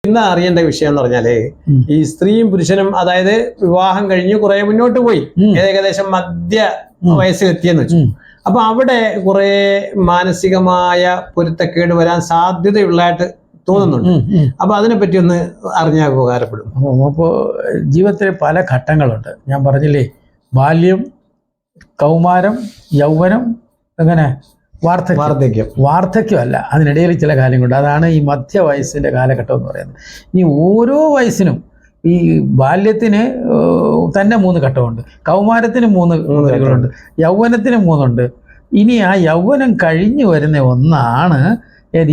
ഇന്ന് അറിയേണ്ട വിഷയം എന്ന് പറഞ്ഞാല് ഈ സ്ത്രീയും പുരുഷനും അതായത് വിവാഹം കഴിഞ്ഞ് കുറെ മുന്നോട്ട് പോയി ഏകദേശം മധ്യ വയസ്സിലെത്തിയെന്ന് വെച്ചു. അപ്പൊ അവിടെ കുറെ മാനസികമായ പൊരുത്തക്കേട് വരാൻ സാധ്യതയുള്ളതായിട്ട് തോന്നുന്നുണ്ട്. അപ്പൊ അതിനെപ്പറ്റി ഒന്ന് അറിഞ്ഞാൽ ഉപകാരപ്പെടും. അപ്പോൾ ജീവിതത്തിൽ പല ഘട്ടങ്ങളുണ്ട്. ഞാൻ പറഞ്ഞില്ലേ, ബാല്യം, കൗമാരം, യൗവനം, അങ്ങനെ വാർദ്ധക്യമല്ല, അതിനിടയിൽ ചില കാര്യങ്ങളുണ്ട്. അതാണ് ഈ മധ്യവയസ്സിൻ്റെ കാലഘട്ടം എന്ന് പറയുന്നത്. ഇനി ഓരോ വയസ്സിനും ഈ ബാല്യത്തിന് തന്നെ 3 ഘട്ടമുണ്ട്, കൗമാരത്തിന് 3 ഘട്ടങ്ങളുണ്ട്, യൗവനത്തിന് 3 ഉണ്ട്. ഇനി ആ യൗവനം കഴിഞ്ഞു വരുന്ന ഒന്നാണ്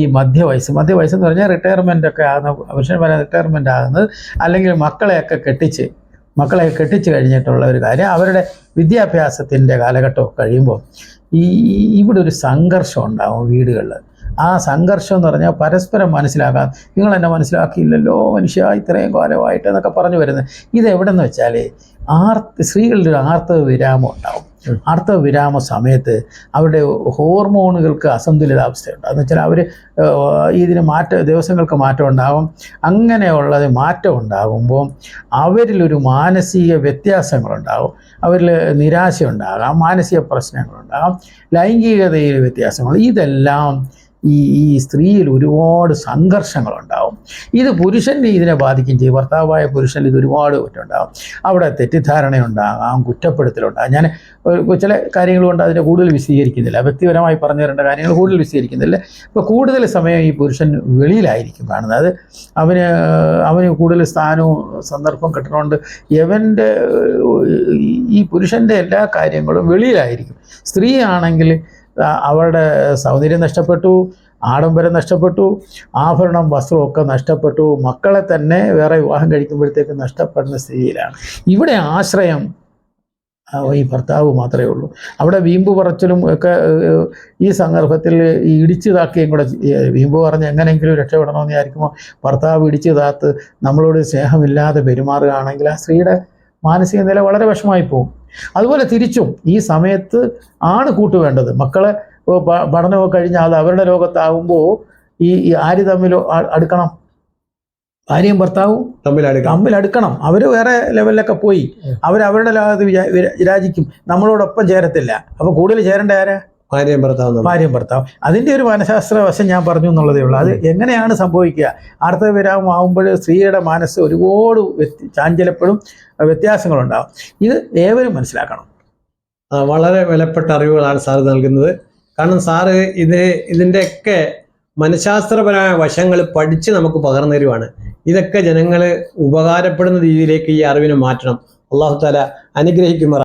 ഈ മധ്യവയസ്സ്. മധ്യവയസ്സ് എന്ന് പറഞ്ഞാൽ റിട്ടയർമെൻ്റ് ഒക്കെ ആകുന്ന, പുരുഷന്മാരെ റിട്ടയർമെൻ്റ് ആകുന്നത്, അല്ലെങ്കിൽ മക്കളെയൊക്കെ കെട്ടിച്ച് കഴിഞ്ഞിട്ടുള്ള ഒരു കാര്യം, അവരുടെ വിദ്യാഭ്യാസത്തിൻ്റെ കാലഘട്ടമൊക്കെ കഴിയുമ്പോൾ ഇവിടെ ഒരു സംഘർഷം ഉണ്ടാവും വീടുകളിൽ. ആ സംഘർഷം എന്ന് പറഞ്ഞാൽ പരസ്പരം മനസ്സിലാക്കാൻ, നിങ്ങൾ എന്നെ മനസ്സിലാക്കിയില്ലല്ലോ മനുഷ്യ ഇത്രയും കാലമായിട്ട് എന്നൊക്കെ പറഞ്ഞു വരുന്നത്. ഇതെവിടെന്ന് വെച്ചാൽ സ്ത്രീകളുടെ ഒരു ആർത്തവ വിരാമം ഉണ്ടാവും. ആർത്തവ വിരാമ സമയത്ത് അവരുടെ ഹോർമോണുകൾക്ക് അസന്തുലിതാവസ്ഥയുണ്ടാകും. എന്ന് വെച്ചാൽ അവർ ദിവസങ്ങൾക്ക് മാറ്റം ഉണ്ടാകും. അങ്ങനെയുള്ളത് മാറ്റം ഉണ്ടാകുമ്പോൾ അവരിലൊരു മാനസിക വ്യത്യാസങ്ങളുണ്ടാകും, അവരിൽ നിരാശ ഉണ്ടാകാം, മാനസിക പ്രശ്നങ്ങളുണ്ടാകാം, ലൈംഗികതയിൽ വ്യത്യാസങ്ങൾ, ഇതെല്ലാം ഈ സ്ത്രീയിൽ ഒരുപാട് സംഘർഷങ്ങളുണ്ടാവും. ഇത് പുരുഷനെ ഇതിനെ ബാധിക്കുകയും ചെയ്യും. ഭർത്താവായ പുരുഷൻ ഇത് ഒരുപാട് കുറ്റമുണ്ടാകും. അവിടെ തെറ്റിദ്ധാരണയുണ്ടാകാം, കുറ്റപ്പെടുത്തലുണ്ടാകാം. ഞാൻ ചില കാര്യങ്ങൾ കൊണ്ട് അതിനെ കൂടുതൽ വിശദീകരിക്കുന്നില്ല, വ്യക്തിപരമായി പറഞ്ഞു തരേണ്ട കാര്യങ്ങൾ കൂടുതൽ വിശദീകരിക്കുന്നില്ല. ഇപ്പോൾ കൂടുതൽ സമയം ഈ പുരുഷൻ വെളിയിലായിരിക്കും കാണുന്നത്. അവന് കൂടുതൽ സ്ഥാനവും സന്ദർഭം കിട്ടണമുണ്ട്. ഈ പുരുഷൻ്റെ എല്ലാ കാര്യങ്ങളും വെളിയിലായിരിക്കും. സ്ത്രീ ആണെങ്കിൽ അവരുടെ സൗന്ദര്യം നഷ്ടപ്പെട്ടു, ആഡംബരം നഷ്ടപ്പെട്ടു, ആഭരണം വസ്ത്രമൊക്കെ നഷ്ടപ്പെട്ടു, മക്കളെ തന്നെ വേറെ വിവാഹം കഴിക്കുമ്പോഴത്തേക്ക് നഷ്ടപ്പെടുന്ന സ്ഥിതിയിലാണ്. ഇവിടെ ആശ്രയം ഈ ഭർത്താവ് മാത്രമേ ഉള്ളൂ. അവിടെ വീമ്പ് പറച്ചിലും ഒക്കെ ഈ സന്ദർഭത്തിൽ ഈ ഇടിച്ചു താക്കുകയും കൂടെ, വീമ്പ് പറഞ്ഞ് എങ്ങനെയെങ്കിലും രക്ഷപ്പെടണമെന്ന് വിചാരിക്കുമ്പോൾ ഭർത്താവ് ഇടിച്ചു താത്ത് നമ്മളോട് സ്നേഹമില്ലാതെ പെരുമാറുകയാണെങ്കിൽ ആ സ്ത്രീയുടെ മാനസിക നില വളരെ വിഷമായി പോകും. അതുപോലെ തിരിച്ചും ഈ സമയത്ത് ആണ് കൂട്ടുവേണ്ടത്. മക്കളെ പഠനമൊക്കെ കഴിഞ്ഞാൽ അത് അവരുടെ ലോകത്താകുമ്പോൾ ഈ ആര് തമ്മിൽ അടുക്കണം, ഭാര്യയും ഭർത്താവും തമ്മിൽ അടുക്കണം. അവർ വേറെ ലെവലിലൊക്കെ പോയി അവരവരുടെ ലോകത്ത് വിരാജിക്കും, നമ്മളോടൊപ്പം ചേരത്തില്ല. അപ്പോൾ കൂടുതൽ ചേരേണ്ട ആരാ? ഭാര്യയും ഭർത്താവും. അതിൻ്റെ ഒരു മനഃശാസ്ത്ര വശം ഞാൻ പറഞ്ഞു എന്നുള്ളതേ ഉള്ളൂ. അത് എങ്ങനെയാണ് സംഭവിക്കുക? ആർത്തവവിരാമം ആകുമ്പോൾ സ്ത്രീയുടെ മനസ്സ് ഒരുപാട് ചാഞ്ചലപ്പെടും, വ്യത്യാസങ്ങളുണ്ടാകും. ഇത് ഏവരും മനസ്സിലാക്കണം. വളരെ വിലപ്പെട്ട അറിവുകളാണ് സാറ് നൽകുന്നത്. കാരണം സാറ് ഇതിൻ്റെയൊക്കെ മനഃശാസ്ത്രപരമായ വശങ്ങൾ പഠിച്ച് നമുക്ക് പകർന്നു തരുവാണ്. ഇതൊക്കെ ജനങ്ങൾ ഉപകാരപ്പെടുന്ന രീതിയിലേക്ക് ഈ അറിവിനെ മാറ്റണം. അല്ലാഹു തആല അനുഗ്രഹിക്കുമാറാകട്ടെ.